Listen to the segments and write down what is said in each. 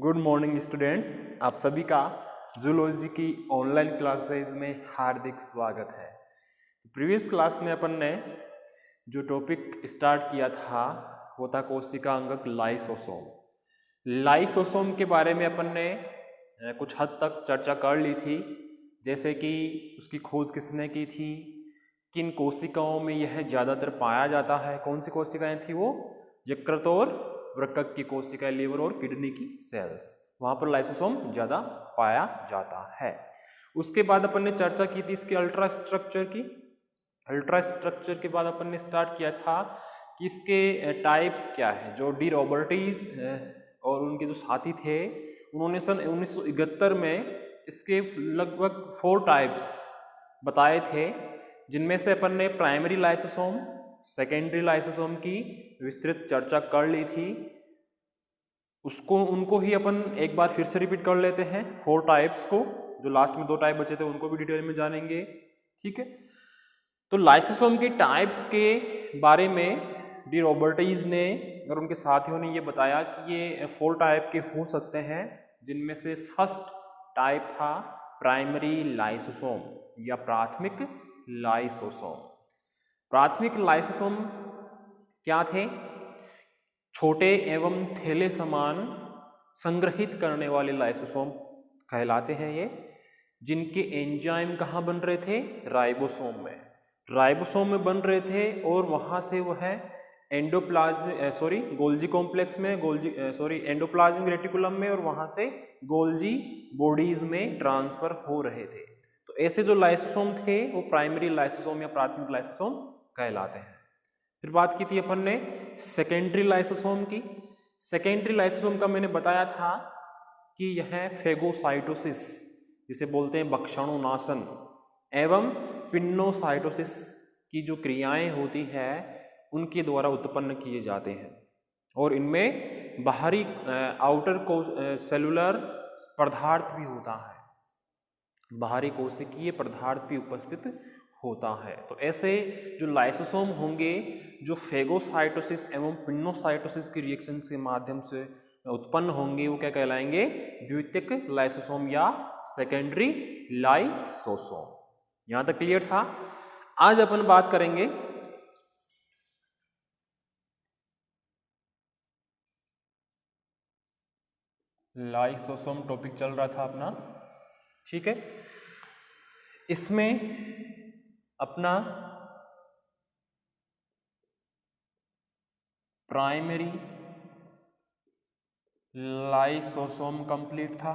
Good morning students, आप सभी का जूलॉजी की ऑनलाइन क्लासेस में हार्दिक स्वागत है। तो प्रीवियस क्लास में अपन ने जो टॉपिक स्टार्ट किया था वो था कोशिका अंगक लाइसोसोम। लाइसोसोम के बारे में अपन ने कुछ हद तक चर्चा कर ली थी, जैसे कि उसकी खोज किसने की थी, किन कोशिकाओं में यह ज़्यादातर पाया जाता है, कौन सी कोशिकाएं थी वो, यकृत और वृक्क की कोशिकाएं, लीवर और किडनी की सेल्स, वहां पर लाइसोसोम ज्यादा पाया जाता है। उसके बाद अपन ने चर्चा की थी इसके अल्ट्रा स्ट्रक्चर की। अल्ट्रा स्ट्रक्चर के बाद अपन ने स्टार्ट किया था कि इसके टाइप्स क्या है। जो डी रॉबर्टीज और उनके जो साथी थे उन्होंने सन 1971 में इसके लगभग 4 टाइप्स बताए थे, जिनमें से अपन ने प्राइमरी लाइसोसोम, सेकेंडरी लाइसोसोम की विस्तृत चर्चा कर ली थी। उनको ही अपन एक बार फिर से रिपीट कर लेते हैं 4 टाइप्स को। जो लास्ट में 2 टाइप बचे थे उनको भी डिटेल में जानेंगे, ठीक है। तो लाइसोसोम के टाइप्स के बारे में डी रॉबर्टीज ने और उनके साथियों ने ये बताया कि ये 4 टाइप के हो सकते हैं, जिनमें से फर्स्ट टाइप था प्राइमरी लाइसोसोम या प्राथमिक लाइसोसोम। प्राथमिक लाइसोसोम क्या थे? छोटे एवं थैले समान संग्रहित करने वाले लाइसोसोम कहलाते हैं ये, जिनके एंजाइम कहाँ बन रहे थे? राइबोसोम में। राइबोसोम में बन रहे थे और वहाँ से वह गोल्जी कॉम्प्लेक्स में, एंडोप्लाज्मिक रेटिकुलम में और वहाँ से गोल्जी बॉडीज में ट्रांसफर हो रहे थे। तो ऐसे जो लाइसोसोम थे वो प्राइमरी लाइसोसोम या प्राथमिक लाइसोसोम कहलाते हैं। फिर बात की थी अपन ने सेकेंडरी लाइसोसोम की। सेकेंडरी लाइसोसोम का मैंने बताया था कि यह फेगोसाइटोसिस, जिसे बोलते हैं भक्षणोनाशन, एवं पिन्नोसाइटोसिस की जो क्रियाएं होती है उनके द्वारा उत्पन्न किए जाते हैं, और इनमें बाहरी आउटर सेलुलर पदार्थ भी होता है, बाहरी कोशिकीय पदार्थ भी उपस्थित होता है। तो ऐसे जो लाइसोसोम होंगे जो फेगोसाइटोसिस एवं पिन्नोसाइटोसिस की रिएक्शन के माध्यम से उत्पन्न होंगे, वो क्या कहलाएंगे? द्वितीयक लाइसोसोम या सेकेंडरी लाइसोसोम। यहां तक क्लियर था? आज अपन बात करेंगे लाइसोसोम, टॉपिक चल रहा था अपना, ठीक है। इसमें अपना प्राइमरी लाइसोसोम कंप्लीट था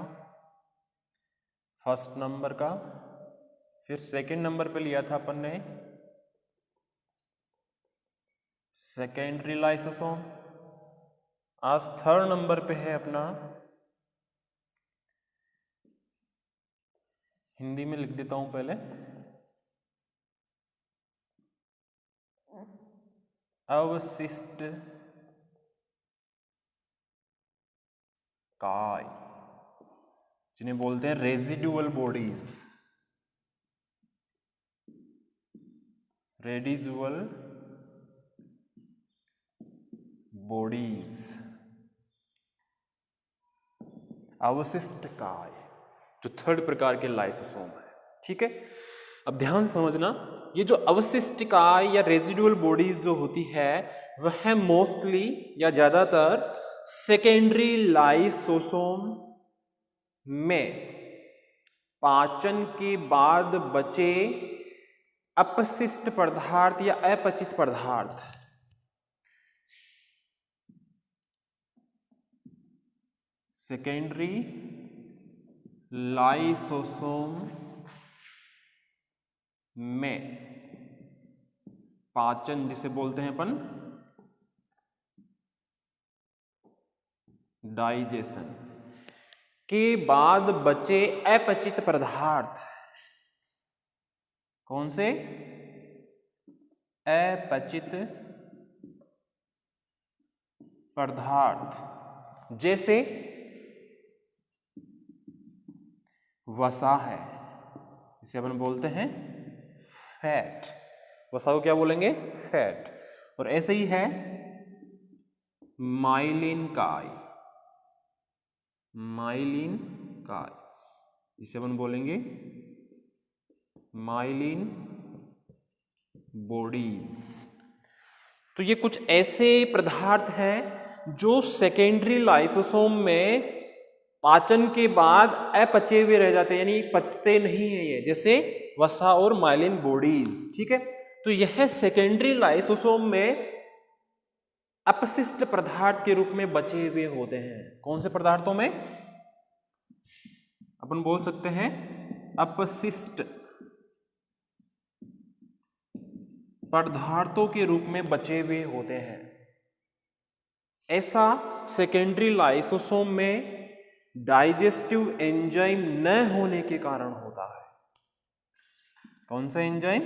फर्स्ट नंबर का। फिर सेकंड नंबर पे लिया था अपन ने सेकेंडरी लाइसोसोम। आज थर्ड नंबर पे है अपना, हिंदी में लिख देता हूं पहले, अवशिष्ट काय, जिन्हें बोलते हैं रेजिडुअल बॉडीज। रेडिजुअल बॉडीज, अवशिष्ट काय, जो थर्ड प्रकार के लाइसोसोम है, ठीक है। अब ध्यान से समझना, ये जो अवशिष्ट काय या रेजिडुअल बॉडीज जो होती है वह मोस्टली या ज्यादातर सेकेंडरी लाइसोसोम में पाचन के बाद बचे अपशिष्ट पदार्थ या अपचित पदार्थ, सेकेंडरी लाइसोसोम में पाचन, जिसे बोलते हैं अपन डाइजेशन, के बाद बचे अपचित पदार्थ, कौन से? अपचित पदार्थ, जैसे वसा है, इसे अपन बोलते हैं फैट। वसा को क्या बोलेंगे? फैट। और ऐसे ही है माइलिन काय, माइलिन काय, जिसे अपन बोलेंगे माइलिन बॉडीज। तो ये कुछ ऐसे पदार्थ हैं जो सेकेंडरी लाइसोसोम में पाचन के बाद अपचे हुए रह जाते हैं, यानी पचते नहीं है ये, जैसे वसा और माइलिन बॉडीज। ठीक है, तो यह सेकेंडरी लाइसोसोम में अपशिष्ट पदार्थ के रूप में बचे हुए होते हैं। कौन से पदार्थों में? अपन बोल सकते हैं अपशिष्ट पदार्थों के रूप में बचे हुए होते हैं। ऐसा सेकेंडरी लाइसोसोम में डाइजेस्टिव एंजाइम न होने के कारण होता है। कौन सा एंजाइम?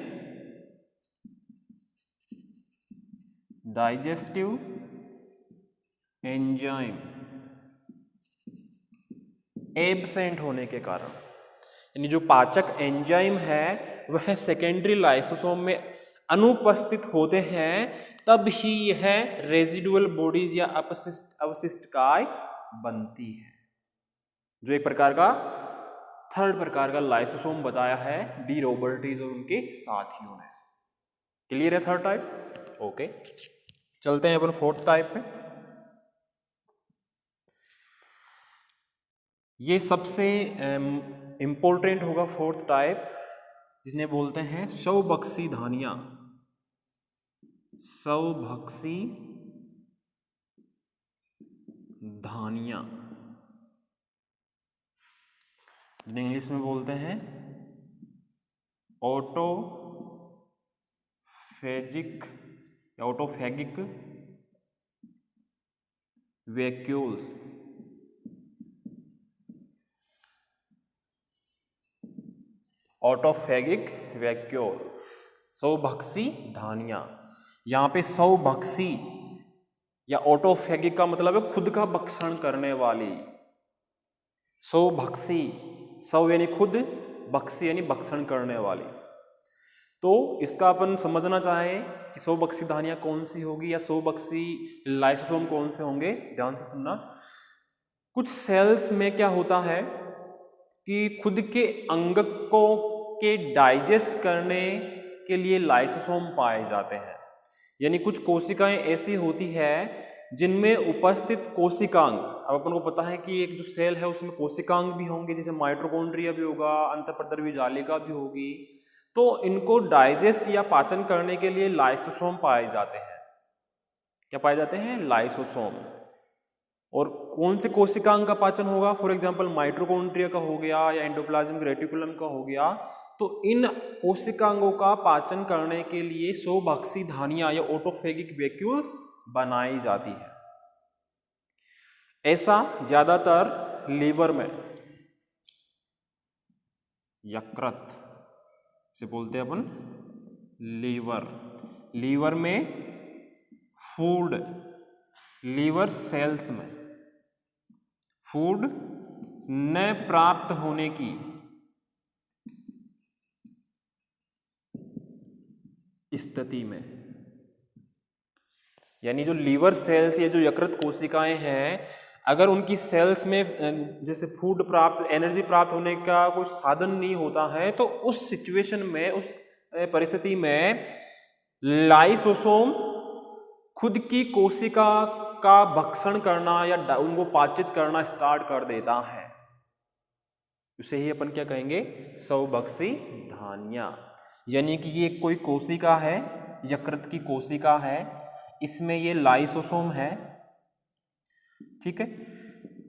डाइजेस्टिव एंजाइम एब्सेंट होने के कारण, यानी जो पाचक एंजाइम है वह सेकेंडरी लाइसोसोम में अनुपस्थित होते हैं, तब ही यह रेजिडुअल बॉडीज या अवशिष्ट काय बनती है। जो एक प्रकार का थर्ड प्रकार का लाइसोसोम बताया है डी रॉबर्टीज और उनके साथियों ने। क्लियर है थर्ड टाइप? ओके, चलते हैं अपन फोर्थ टाइप पे। ये सबसे इंपॉर्टेंट होगा फोर्थ टाइप, जिसने बोलते हैं स्वभक्षी धानियां। स्वभक्षी धानियां, जिन्हें इंग्लिश में बोलते हैं ऑटोफेजिक या ऑटोफेगिक वैक्यूल्स। ऑटोफेगिक वैक्यूल्स, स्वभक्षी धानियां। यहां पे स्वभक्षी या ऑटोफेगिक का मतलब है खुद का भक्षण करने वाली। स्वभक्षी, स्व यानी खुद, भक्षी यानी भक्षण करने वाली। तो इसका अपन समझना चाहें कि स्वभक्षी धानियां कौन सी होगी या स्वभक्षी लाइसोसोम कौन से होंगे। ध्यान से सुनना। कुछ सेल्स में क्या होता है कि खुद के अंगकों के डाइजेस्ट करने के लिए लाइसोसोम पाए जाते हैं। यानी कुछ कोशिकाएं ऐसी होती है जिनमें उपस्थित कोशिकांग, अब अपन को पता है कि एक जो सेल है उसमें कोशिकांग भी होंगे, जैसे माइटोकॉन्ड्रिया भी होगा, अंतःप्रद्रवी जालिका भी होगी। तो इनको डाइजेस्ट या पाचन करने के लिए लाइसोसोम पाए जाते हैं। क्या पाए जाते हैं? लाइसोसोम। और कौन से कोशिकांग का पाचन होगा? फॉर एग्जांपल माइटोकॉन्ड्रिया का हो गया या एंडोप्लाज्मिक रेटिकुलम का हो गया। तो इन कोशिकांगों का पाचन करने के लिए स्वभक्षी धानियां या ऑटोफेगिक वैक्यूल्स बनाई जाती है। ऐसा ज्यादातर लीवर में, यकृत से बोलते हैं अपन लीवर में, फूड, लीवर सेल्स में फूड न प्राप्त होने की स्थिति में, यानी जो लीवर सेल्स या जो यकृत कोशिकाएं हैं, अगर उनकी सेल्स में जैसे फूड प्राप्त, एनर्जी प्राप्त होने का कोई साधन नहीं होता है, तो उस सिचुएशन में, उस परिस्थिति में लाइसोसोम खुद की कोशिका का भक्षण करना या उनको पाचित करना स्टार्ट कर देता है। उसे ही अपन क्या कहेंगे? स्वभक्षी धानियां। यानी कि ये कोई कोशिका है, यकृत की कोशिका है, इसमें ये लाइसोसोम है। ठीक है,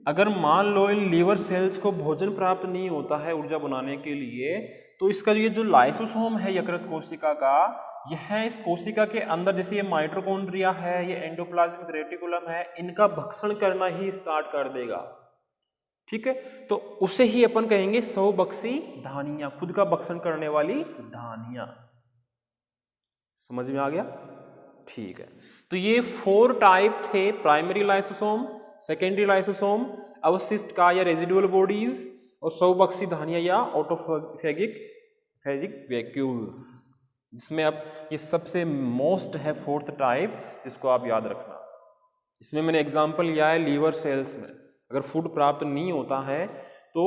अगर मान लो इन लीवर सेल्स को भोजन प्राप्त नहीं होता है ऊर्जा बनाने के लिए, तो इसका ये जो लाइसोसोम है यकृत कोशिका का, यह इस कोशिका के अंदर, जैसे ये माइटोकॉन्ड्रिया है, ये एंडोप्लाज्मिक रेटिकुलम है, इनका भक्षण करना ही स्टार्ट कर देगा। ठीक है, तो उसे ही अपन कहेंगे स्वभक्षी धानियां, खुद का भक्षण करने वाली धानियां। समझ में आ गया? ठीक है, तो ये 4 टाइप थे: प्राइमरी लाइसोसोम, सेकेंडरी लाइसोसोम, अवशिष्ट काय या रेजिडुअल बॉडीज, और स्वभक्षी धानियां या ऑटोफेगिक वैक्यूल्स, जिसमें अब ये सबसे मोस्ट है 4th टाइप, जिसको आप याद रखना। इसमें मैंने एग्जांपल लिया है लीवर सेल्स में, अगर फूड प्राप्त नहीं होता है तो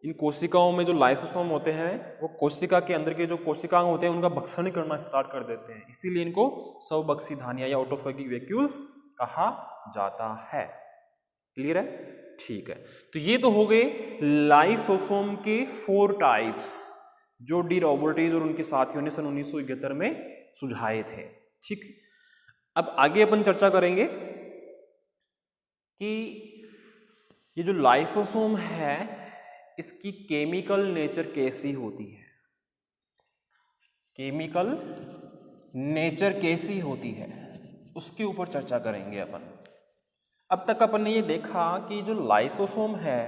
इन कोशिकाओं में जो लाइसोसोम होते हैं वो कोशिका के अंदर के जो कोशिकाएं होते हैं उनका भक्षण करना स्टार्ट कर देते हैं, इसीलिए इनको स्वभक्षी धानियां या ऑटोफेगिक वैक्यूल्स कहा जाता है। क्लियर है? ठीक है, तो ये तो हो गए लाइसोसोम के 4 टाइप्स जो डी रॉबर्टीज और उनके साथियों ने सन 1971 में सुझाए थे। ठीक, अब आगे अपन चर्चा करेंगे कि ये जो लाइसोसोम है इसकी केमिकल नेचर कैसी होती है, केमिकल नेचर कैसी होती है उसके ऊपर चर्चा करेंगे अपन। अब तक अपन ने ये देखा कि जो लाइसोसोम है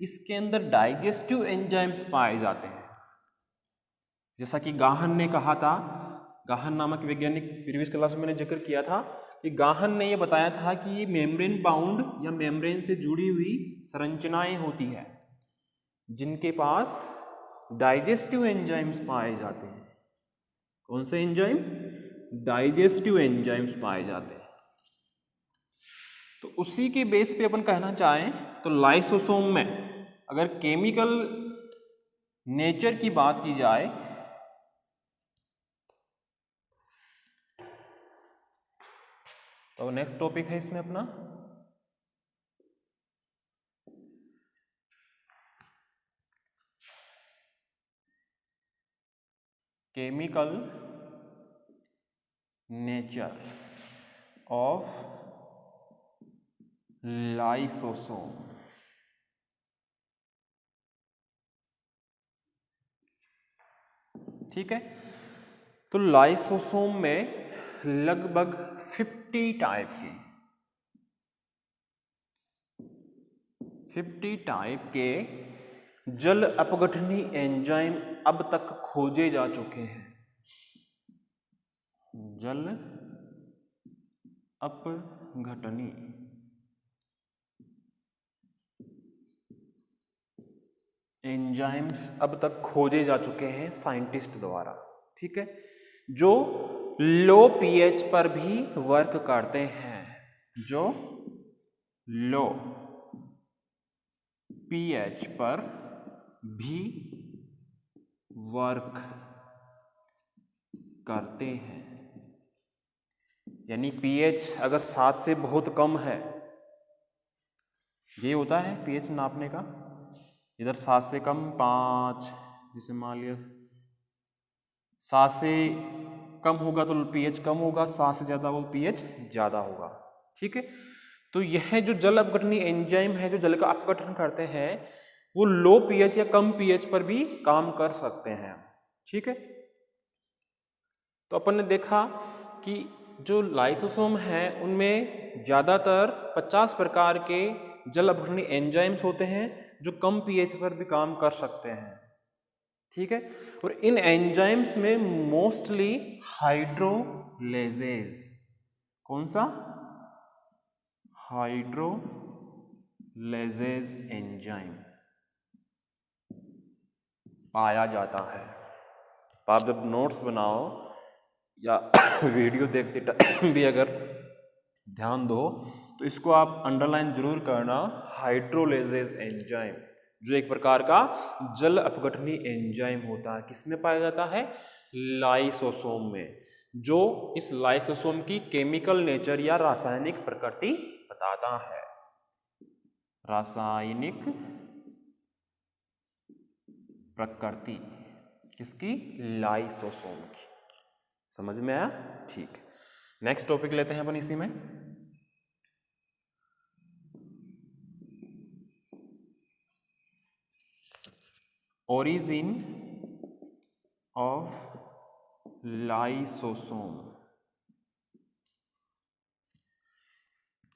इसके अंदर डाइजेस्टिव एंजाइम्स पाए जाते हैं, जैसा कि गाहन ने कहा था। गाहन नामक वैज्ञानिक प्रीवियस क्लास में मैंने जिक्र किया था कि गाहन ने ये बताया था कि ये मेम्ब्रेन बाउंड या मेम्ब्रेन से जुड़ी हुई संरचनाएं होती है जिनके पास डाइजेस्टिव एंजाइम्स पाए जाते हैं। कौन से एंजाइम? डाइजेस्टिव एंजाइम्स पाए जाते हैं। तो उसी के बेस पे अपन कहना चाहें तो लाइसोसोम में अगर केमिकल नेचर की बात की जाए तो नेक्स्ट टॉपिक है इसमें अपना केमिकल नेचर ऑफ लाइसोसोम। ठीक है, तो लाइसोसोम में लगभग 50 टाइप के जल अपघटनी एंजाइम अब तक खोजे जा चुके हैं। जल अपघटनी एंजाइम्स अब तक खोजे जा चुके हैं साइंटिस्ट द्वारा। ठीक है, जो लो पीएच पर भी वर्क करते हैं, जो लो पीएच पर भी वर्क करते हैं। यानी पीएच अगर 7 से बहुत कम है, ये होता है पीएच नापने का, इधर 7 से कम 5, जैसे मान लिया 7 से कम होगा तो पीएच कम होगा, 7 से ज़्यादा हो पीएच ज़्यादा होगा। ठीक है, तो यह जो जल अपघटनी एंजाइम है जो जल का अपघटन करते हैं वो लो पीएच या कम पीएच पर भी काम कर सकते हैं। ठीक है, तो अपन ने देखा कि जो लाइसोसोम है उनमें ज़्यादातर 50 प्रकार के जल अपघटनी एंजाइम्स होते हैं जो कम पीएच पर भी काम कर सकते हैं। ठीक है, और इन एंजाइम्स में मोस्टली हाइड्रोलेजेज, कौन सा? हाइड्रोलेजेज एंजाइम पाया जाता है। तो आप जब नोट्स बनाओ या वीडियो देखते टाइम भी अगर ध्यान दो तो इसको आप अंडरलाइन जरूर करना, हाइड्रोलेजेज एंजाइम, जो एक प्रकार का जल अपघटनी एंजाइम होता है। किसमें पाया जाता है? लाइसोसोम में, जो इस लाइसोसोम की केमिकल नेचर या रासायनिक प्रकृति बताता है। रासायनिक प्रकृति किसकी? लाइसोसोम की। समझ में आया? ठीक है, नेक्स्ट टॉपिक लेते हैं अपन इसी में। Origin of lysosome.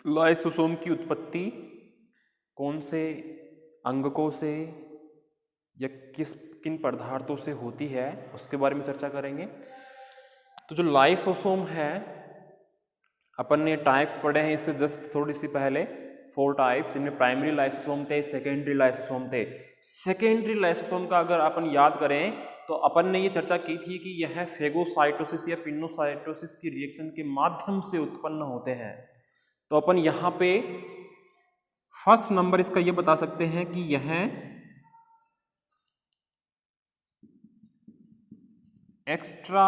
लाइसोसोम की उत्पत्ति कौन से अंगकों से या किन पदार्थों से होती है उसके बारे में चर्चा करेंगे। तो जो लाइसोसोम है अपन ने टाइप्स पढ़े हैं इससे जस्ट थोड़ी सी पहले, 4 टाइप्स, जिनमें प्राइमरी लाइसोसोम थे, सेकेंडरी लाइसोसोम थे। सेकेंडरी लाइसोसोम का अगर अपन याद करें तो अपन ने ये चर्चा की थी कि यह फेगोसाइटोसिस या पिनोसाइटोसिस की रिएक्शन के माध्यम से उत्पन्न होते हैं। तो अपन यहाँ पे फर्स्ट नंबर इसका ये बता सकते हैं कि यह एक्स्ट्रा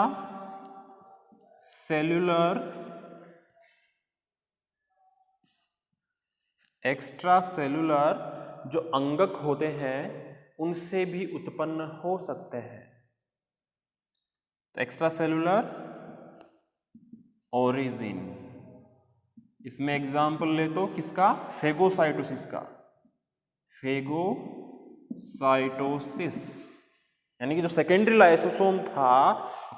सेलुलर जो अंगक होते हैं उनसे भी उत्पन्न हो सकते हैं। तो एक्स्ट्रा सेलुलर ओरिजिन, इसमें एग्जाम्पल ले तो किसका, फेगोसाइटोसिस का, फेगोसाइटोसिस, यानी कि जो सेकेंडरी लाइसोसोम था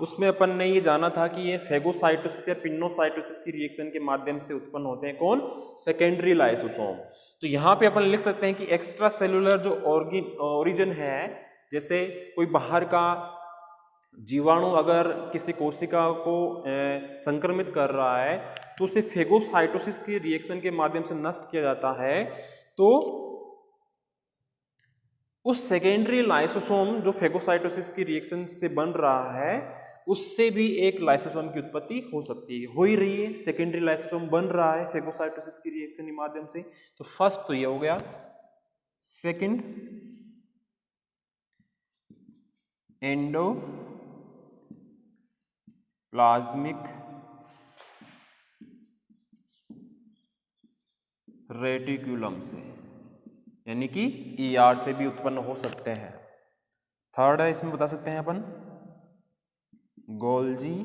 उसमें अपन ने ये जाना था कि ये फेगोसाइटोसिस या पिनोसाइटोसिस की रिएक्शन के माध्यम से उत्पन्न होते हैं। कौन, सेकेंडरी लाइसोसोम। तो यहाँ पे अपन लिख सकते हैं कि एक्स्ट्रा सेलुलर जो ओरिजिन है, जैसे कोई बाहर का जीवाणु अगर किसी कोशिका को संक्रमित कर रहा है तो उसे फेगोसाइटोसिस की रिएक्शन के माध्यम से नष्ट किया जाता है। तो उस सेकेंडरी लाइसोसोम जो फेगोसाइटोसिस की रिएक्शन से बन रहा है उससे भी एक लाइसोसोम की उत्पत्ति हो सकती है, हो ही रही है। सेकेंडरी लाइसोसोम बन रहा है फेगोसाइटोसिस की रिएक्शन के माध्यम से। तो फर्स्ट तो ये हो गया। सेकंड, एंडोप्लाज्मिक रेटिकुलम से, यानी कि ईआर से भी उत्पन्न हो सकते हैं। थर्ड है, इसमें बता सकते हैं अपन गोल्जी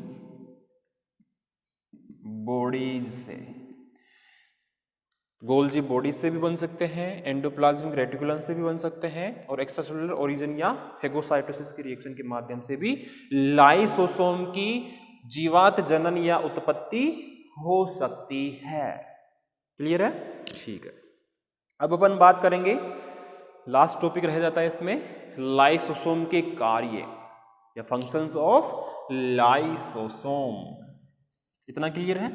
बॉडीज से, गोल्जी बॉडीज से भी बन सकते हैं, एंडोप्लाज्मिक रेटिकुलम से भी बन सकते हैं, और एक्स्ट्रासेलुलर ओरिजिन या फेगोसाइटोसिस की रिएक्शन के माध्यम से भी लाइसोसोम की जीवात जनन या उत्पत्ति हो सकती है। क्लियर है? ठीक है। अब अपन बात करेंगे, लास्ट टॉपिक रह जाता है इसमें, लाइसोसोम के कार्य या फंक्शंस ऑफ लाइसोसोम। इतना क्लियर है?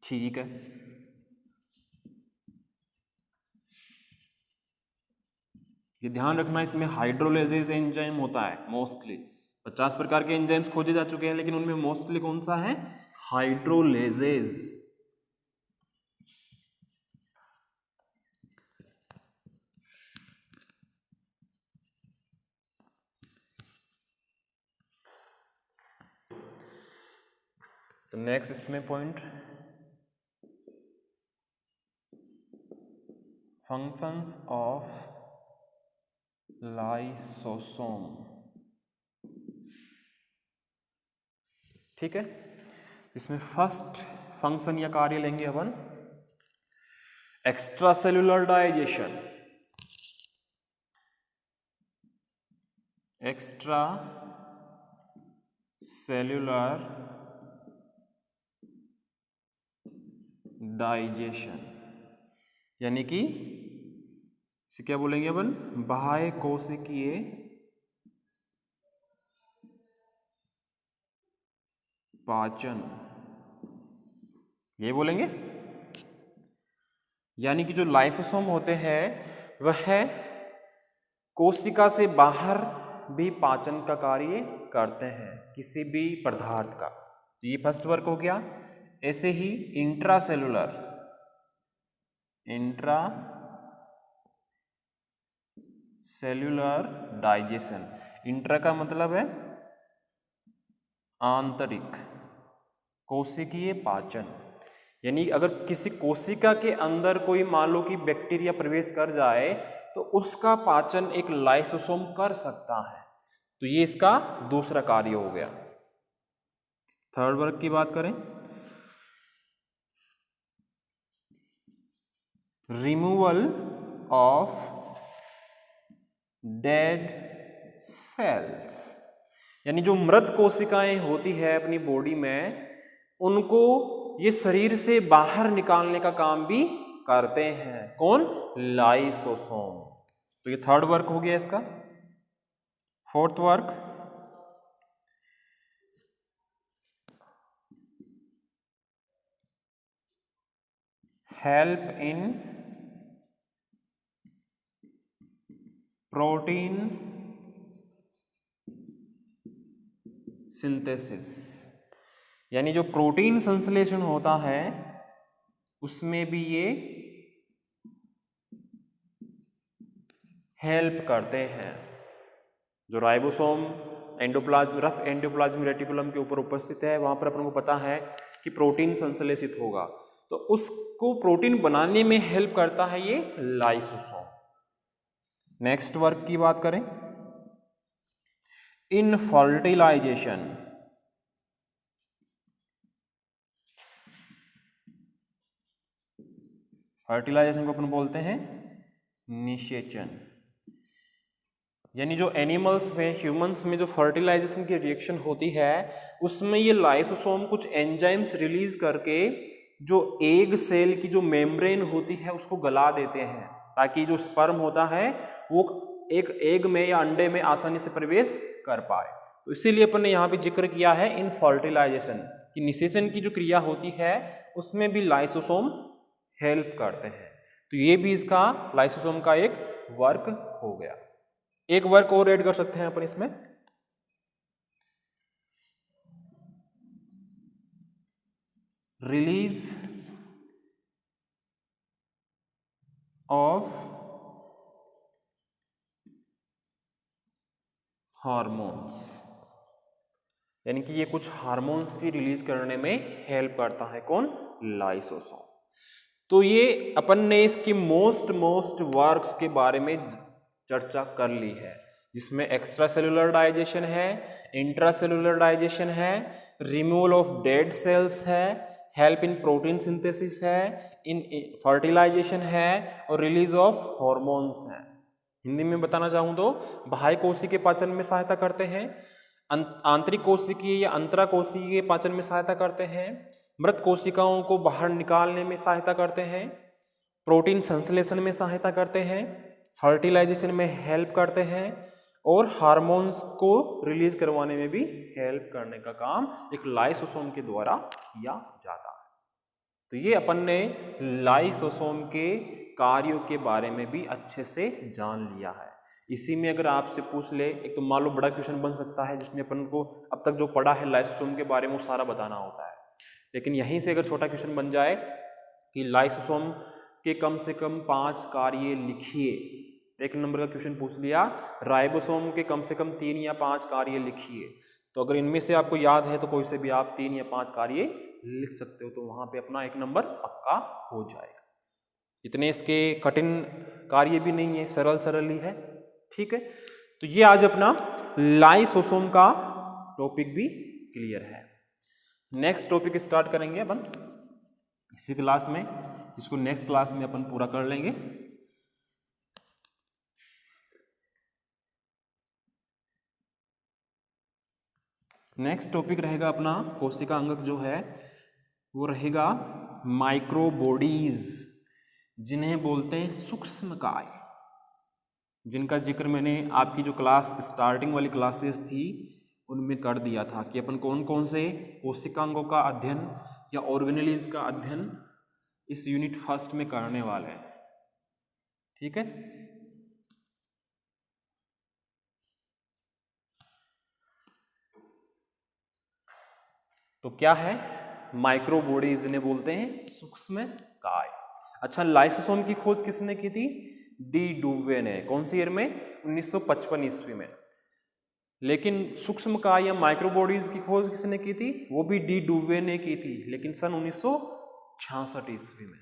ठीक है। ये ध्यान रखना, इसमें हाइड्रोलाइजेज एंजाइम होता है मोस्टली। 50 प्रकार के एंजाइम्स खोजे जा चुके हैं, लेकिन उनमें मोस्टली कौन सा है, हाइड्रोलाइजेज। तो नेक्स्ट इसमें पॉइंट, फंक्शंस ऑफ लाइसोसोम। ठीक है। इसमें फर्स्ट फंक्शन या कार्य लेंगे अपन, extra cellular digestion. Extra cellular digestion, यानी कि इसे क्या बोलेंगे अपन, बाह्य कोशिकीय पाचन, ये बोलेंगे। यानी कि जो लाइसोसोम होते हैं वह कोशिका से बाहर भी पाचन का कार्य करते हैं किसी भी पदार्थ का। तो ये फर्स्ट वर्क हो गया। ऐसे ही इंट्रासेलुलर डाइजेशन, इंट्रा का मतलब है आंतरिक, कोशिकीय पाचन, यानी अगर किसी कोशिका के अंदर कोई मान लो कि बैक्टीरिया प्रवेश कर जाए तो उसका पाचन एक लाइसोसोम कर सकता है। तो ये इसका दूसरा कार्य हो गया। थर्ड वर्क की बात करें, रिमूवल ऑफ डेड सेल्स, यानी जो मृत कोशिकाएं होती है अपनी बॉडी में उनको ये शरीर से बाहर निकालने का काम भी करते हैं। कौन, लाइसोसोम। तो ये थर्ड वर्क हो गया इसका। Fourth work, help in protein synthesis, यानी जो प्रोटीन संश्लेषण होता है उसमें भी ये हेल्प करते हैं। जो ribosome endoplasm rough endoplasmic reticulum के ऊपर उपस्थित है, वहां पर अपन को पता है कि प्रोटीन संश्लेषित होगा, तो उसको प्रोटीन बनाने में हेल्प करता है ये लाइसोसोम। नेक्स्ट वर्क की बात करें, इन फर्टिलाइजेशन, फर्टिलाइजेशन को अपन बोलते हैं निषेचन। यानी जो एनिमल्स में, ह्यूमंस में जो फर्टिलाइजेशन की रिएक्शन होती है, उसमें ये लाइसोसोम कुछ एंजाइम्स रिलीज करके जो एग सेल की जो मेम्ब्रेन होती है उसको गला देते हैं, ताकि जो स्पर्म होता है वो एक एग में या अंडे में आसानी से प्रवेश कर पाए। तो इसीलिए अपन ने यहाँ पे जिक्र किया है इन फर्टिलाइजेशन कि निषेचन की जो क्रिया होती है उसमें भी लाइसोसोम हेल्प करते हैं। तो ये भी इसका लाइसोसोम का एक वर्क हो गया। एक वर्क और ऐड कर सकते हैं अपन इसमें, रिलीज ऑफ हार्मोन्स, यानी कि ये कुछ हार्मोन्स भी रिलीज करने में हेल्प करता है कौन, लाइसोसोम। तो ये अपन ने इसकी मोस्ट वर्क्स के बारे में चर्चा कर ली है, जिसमें एक्स्ट्रा सेलुलर डाइजेशन है, इंट्रा सेलुलर डाइजेशन है, रिमूवल ऑफ डेड सेल्स है, हेल्प इन प्रोटीन सिंथेसिस है, इन फर्टिलाइजेशन है और रिलीज ऑफ हॉर्मोन्स है। हिंदी में बताना चाहूँ तो बाह्य कोशिकीय पाचन में सहायता करते हैं, आंतरिक कोशिकीय या अंतरा कोशिकीय पाचन में सहायता करते हैं, मृत कोशिकाओं को बाहर निकालने में सहायता करते हैं, प्रोटीन संश्लेषण में सहायता करते हैं, फर्टिलाइजेशन में हेल्प करते हैं और हार्मोन्स को रिलीज करवाने में भी हेल्प करने का काम एक लाइसोसोम के द्वारा किया जाता है। तो ये अपन ने लाइसोसोम के कार्यों के बारे में भी अच्छे से जान लिया है। इसी में अगर आपसे पूछ ले, एक तो मान लो बड़ा क्वेश्चन बन सकता है जिसमें अपन को अब तक जो पढ़ा है लाइसोसोम के बारे में वो सारा बताना होता है, लेकिन यहीं से अगर छोटा क्वेश्चन बन जाए कि लाइसोसोम के कम से कम 5 कार्य लिखिए, एक नंबर का क्वेश्चन पूछ लिया राइबोसोम के कम से कम 3 या 5 कार्य लिखिए, तो अगर इनमें से आपको याद है तो कोई से भी आप 3 या 5 कार्य लिख सकते हो, तो वहां पे अपना एक नंबर पक्का हो जाएगा। इतने इसके कठिन कार्य भी नहीं है, सरल ही है। ठीक है, तो ये आज अपना लाइसोसोम का टॉपिक भी क्लियर है। नेक्स्ट टॉपिक स्टार्ट करेंगे अपन इसी क्लास में, इसको नेक्स्ट क्लास में अपन पूरा कर लेंगे। नेक्स्ट टॉपिक रहेगा अपना कोशिका अंगक जो है वो रहेगा माइक्रोबॉडीज, जिन्हें बोलते हैं सूक्ष्मकाय, जिनका जिक्र मैंने आपकी जो क्लास स्टार्टिंग वाली क्लासेस थी उनमें कर दिया था कि अपन कौन कौन से कोशिकांगों का अध्ययन या ऑर्गेनेलिज का अध्ययन इस यूनिट फर्स्ट में करने वाले हैं। ठीक है, तो क्या है माइक्रोबॉडीज, इन्हें बोलते हैं सूक्ष्म काय। अच्छा, लाइसोसोम की खोज किसने की थी, डी डुवे ने। कौन सी ईयर में, 1955 ईस्वी में। लेकिन सूक्ष्म काय या माइक्रोबॉडीज की खोज किसने की थी, वो भी डी डुवे ने की थी, लेकिन सन 1966 ईस्वी में।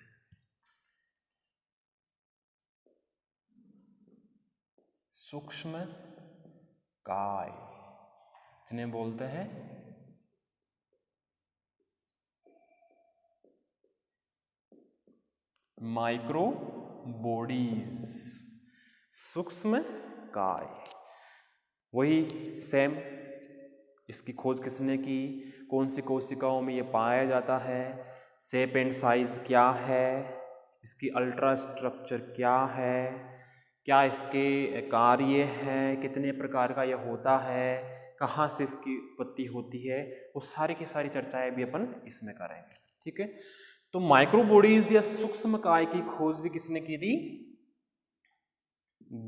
सूक्ष्म काय जिन्हें बोलते हैं माइक्रोबॉडीज, सूक्ष्म काय। वही सेम, इसकी खोज किसने की, कौन सी कोशिकाओं में ये पाया जाता है, शेप एंड साइज क्या है, इसकी अल्ट्रा स्ट्रक्चर क्या है, क्या इसके कार्य हैं, कितने प्रकार का यह होता है, कहाँ से इसकी उत्पत्ति होती है, वो सारी की सारी चर्चाएं भी अपन इसमें करेंगे। ठीक है, तो माइक्रोबॉडीज या सूक्ष्म काय की खोज भी किसने की थी,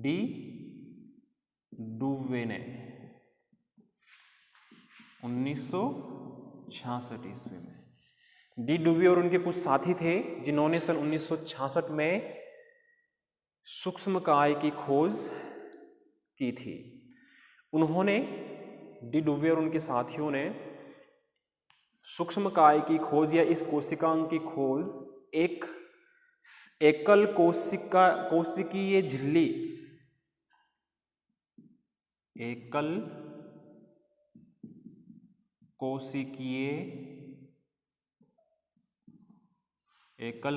डी डुवे ने 1966 ईस्वी में। डी डुवे और उनके कुछ साथी थे जिन्होंने सन 1966 में सूक्ष्मकाय की खोज की थी। उन्होंने, डी डुवे और उनके साथियों ने सूक्ष्मकाय की खोज या इस कोशिकांग की खोज एक एकल कोशिकीय झिल्ली, एकल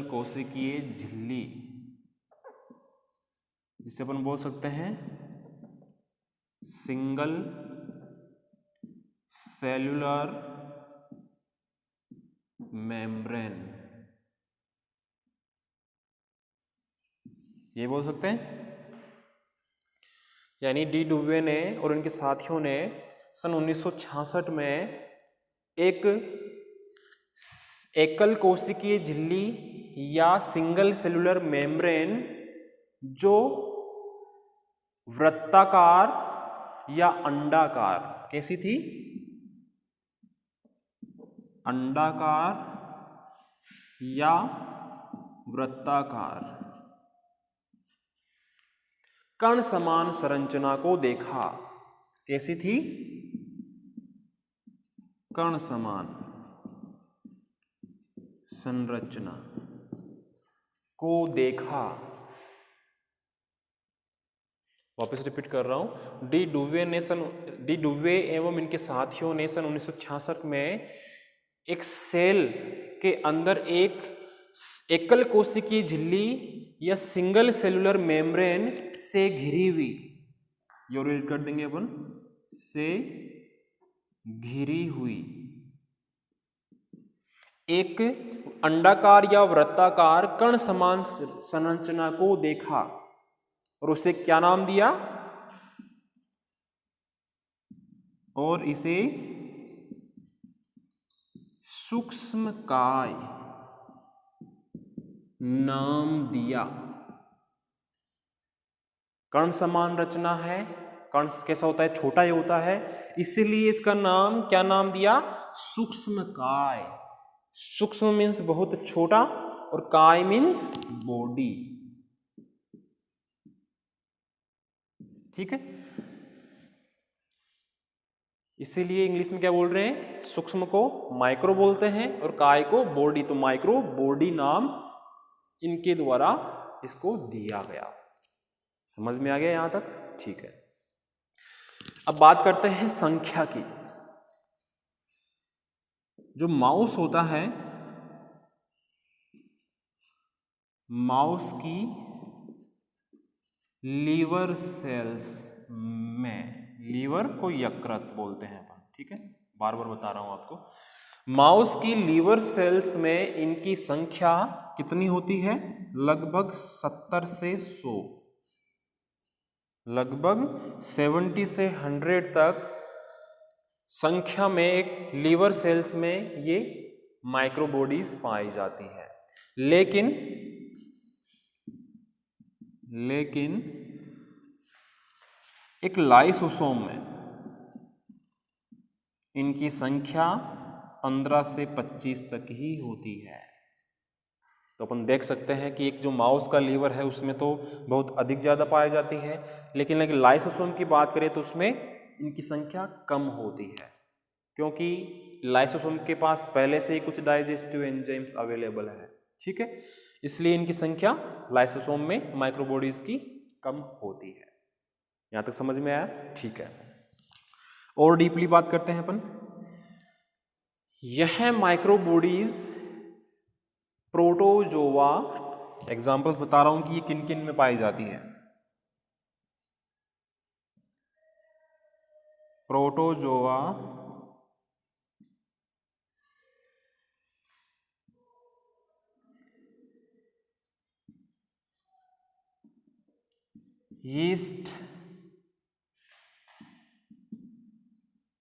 कोशिकीय झिल्ली, जिसे अपन बोल सकते हैं सिंगल सेल्यूलर मेम्ब्रेन, ये बोल सकते हैं। यानी डी डुवे ने और उनके साथियों ने सन 1966 में एक एकल कोशिकीय झिल्ली या सिंगल सेलुलर मेम्ब्रेन जो वृत्ताकार या अंडाकार, कैसी थी, अंडाकार या वृत्ताकार कण समान संरचना को देखा। कैसी थी, कण समान संरचना को देखा। वापस रिपीट कर रहा हूं, डी डुवे एवं इनके साथियों ने सन 1966 में एक सेल के अंदर एक एकल कोशिकीय झिल्ली या सिंगल सेलुलर मेम्ब्रेन से घिरी हुई, ये रीड कर देंगे अपन, से घिरी हुई एक अंडाकार या वृत्ताकार कण समान संरचना को देखा और उसे क्या नाम दिया, और इसे सूक्ष्मकाय नाम दिया। कण समान रचना है, कण कैसा होता है, छोटा ही होता है, इसीलिए इसका नाम क्या नाम दिया, सूक्ष्मकाय। सूक्ष्म मीन्स बहुत छोटा और काय मीन्स बॉडी, ठीक है। इसीलिए इंग्लिश में क्या बोल रहे हैं, सूक्ष्म को माइक्रो बोलते हैं और काय को बॉडी, तो माइक्रो बॉडी नाम इनके द्वारा इसको दिया गया। समझ में आ गया यहां तक, ठीक है। अब बात करते हैं संख्या की। जो माउस होता है, माउस की लीवर सेल्स में, लीवर को यकृत बोलते हैं अपन, ठीक है, बार बार बता रहा हूं आपको। माउस की लीवर सेल्स में इनकी संख्या कितनी होती है, लगभग 70 से 100, लगभग 70 से 100 तक संख्या में एक लीवर सेल्स में ये माइक्रोबॉडीज पाई जाती है। लेकिन एक लाइसोसोम में इनकी संख्या 15 से 25 तक ही होती है। तो अपन देख सकते हैं कि एक जो माउस का लीवर है उसमें तो बहुत अधिक ज़्यादा पाई जाती है, लेकिन लाइसोसोम की बात करें तो उसमें इनकी संख्या कम होती है, क्योंकि लाइसोसोम के पास पहले से ही कुछ डाइजेस्टिव एंजाइम्स अवेलेबल है, ठीक है, इसलिए इनकी संख्या लाइसोसोम में माइक्रोबॉडीज की कम होती है। यहां तक समझ में आया, ठीक है। और डीपली बात करते हैं अपन। यह माइक्रोबॉडीज प्रोटोजोआ, एग्जांपल्स बता रहा हूं कि ये किन किन में पाई जाती है। Protozoa, yeast,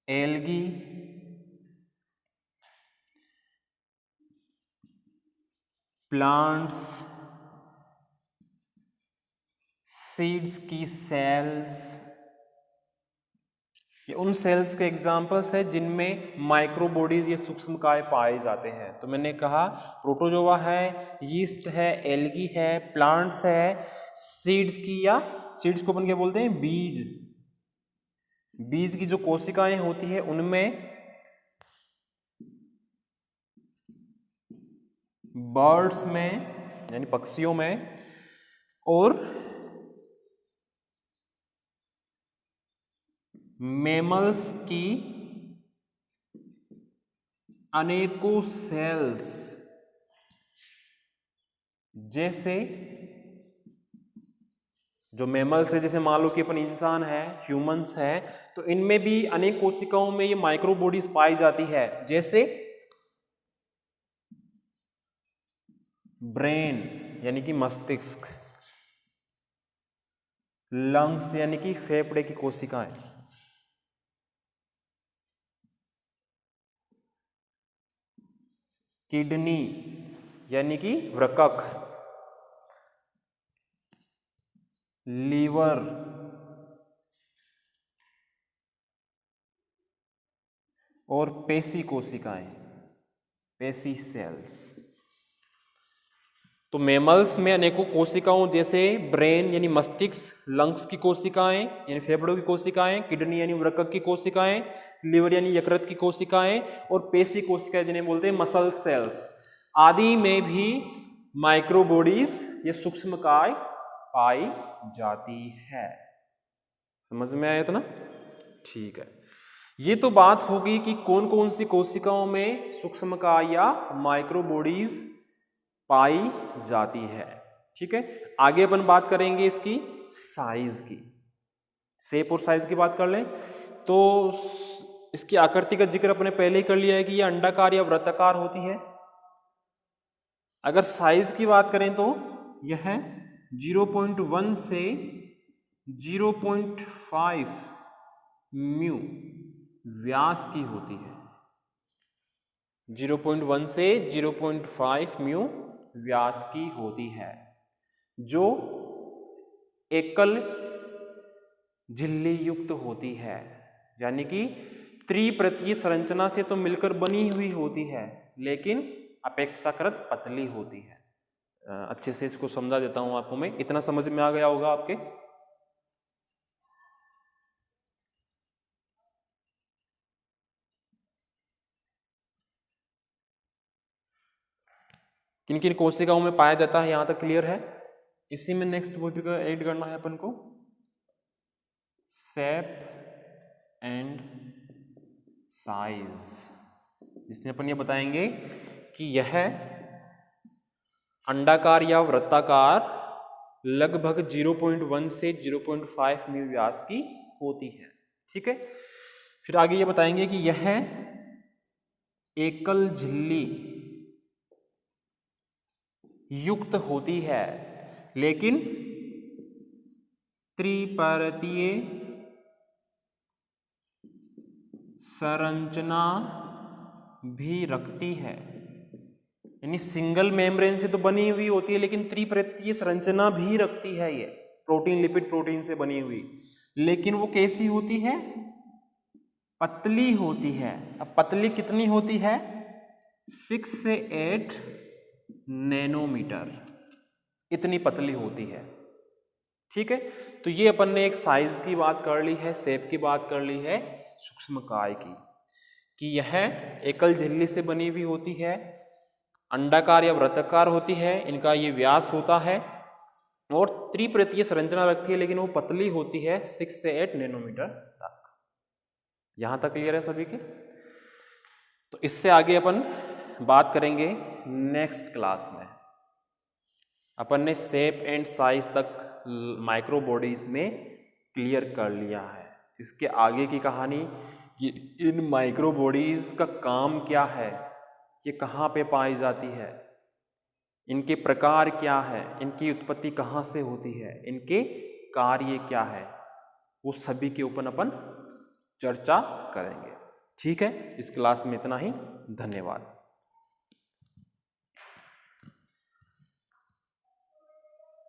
algae, plants, seeds की सेल्स, ये उन सेल्स के एग्जाम्पल्स है जिनमें माइक्रोबॉडीज ये सूक्ष्मकाय पाए जाते हैं। तो मैंने कहा प्रोटोजोआ है, यीस्ट है, एल्गी है, प्लांट्स है, सीड्स की या सीड्स को अपन क्या बोलते हैं, बीज, बीज की जो कोशिकाएं होती है उनमें बर्ड्स में यानी पक्षियों में और मैमल्स की अनेकों सेल्स, जैसे जो मैमल्स है, जैसे मान लो कि अपन इंसान है, ह्यूमंस है, तो इनमें भी अनेक कोशिकाओं में ये माइक्रोबॉडीज पाई जाती है, जैसे ब्रेन यानी कि मस्तिष्क, लंग्स यानी कि फेफड़े की कोशिकाएं, किडनी यानी कि वृक्क, लीवर, और पेशी कोशिकाएं, पेशी सेल्स। तो मैमल्स में अनेकों कोशिकाओं जैसे ब्रेन यानी मस्तिष्क, लंग्स की कोशिकाएं यानी फेफड़ों की कोशिकाएं, किडनी यानी वृक्क की कोशिकाएं, लीवर यानी यकृत की कोशिकाएं, और पेशी कोशिकाएं जिन्हें बोलते हैं मसल सेल्स आदि में भी माइक्रोबॉडीज ये सूक्ष्मकाय पाई जाती है। समझ में आया इतना? ठीक है, ये तो बात होगी कि कौन कौन सी कोशिकाओं में सूक्ष्मकाय या माइक्रोबॉडीज पाई जाती है। ठीक है, आगे अपन बात करेंगे इसकी साइज की, शेप और साइज की बात कर लें तो इसकी आकृति का जिक्र अपने पहले ही कर लिया है कि यह अंडाकार या वृत्ताकार होती है। अगर साइज की बात करें तो यह 0.1 से 0.5 म्यू व्यास की होती है। 0.1 से 0.5 म्यू व्यास की होती है, जो एकल झिल्ली युक्त होती है, यानी कि त्रिपरतीय संरचना से तो मिलकर बनी हुई होती है लेकिन अपेक्षाकृत पतली होती है। अच्छे से इसको समझा देता हूं आपको मैं, इतना समझ में आ गया होगा आपके। किन किन कोशिकाओं में पाया जाता है यहां तक क्लियर है। इसी में नेक्स्ट टॉपिक ऐड करना है अपन को, शेप एंड साइज, जिसमें अपन ये बताएंगे कि यह अंडाकार या वृत्ताकार लगभग 0.1 से 0.5 म्यू व्यास की होती है। ठीक है, फिर आगे ये बताएंगे कि यह एकल झिल्ली युक्त होती है लेकिन त्रिपरतीय संरचना भी रखती है, यानी सिंगल मेम्ब्रेन से तो बनी हुई होती है लेकिन त्रिपरतीय संरचना भी रखती है। ये प्रोटीन, लिपिड प्रोटीन से बनी हुई, लेकिन वो कैसी होती है? पतली होती है। अब पतली कितनी होती है? 6 से 8 नैनोमीटर, इतनी पतली होती है। ठीक है, तो ये अपन ने एक साइज की बात कर ली है, शेप की बात कर ली है, सूक्ष्मकाय की, कि यह एकल झिल्ली से बनी हुई होती है, अंडाकार या वृत्ताकार होती है, इनका ये व्यास होता है और त्रिपरतीय संरचना रखती है लेकिन वो पतली होती है 6 से 8 नैनोमीटर तक। यहां तक क्लियर है सभी के? तो इससे आगे अपन बात करेंगे नेक्स्ट क्लास में। अपन ने शेप एंड साइज तक माइक्रोबॉडीज में क्लियर कर लिया है। इसके आगे की कहानी, इन माइक्रोबॉडीज का काम क्या है, ये कहाँ पे पाई जाती है, इनके प्रकार क्या है, इनकी उत्पत्ति कहाँ से होती है, इनके कार्य क्या है, वो सभी के ऊपर अपन चर्चा करेंगे। ठीक है, इस क्लास में इतना ही। धन्यवाद।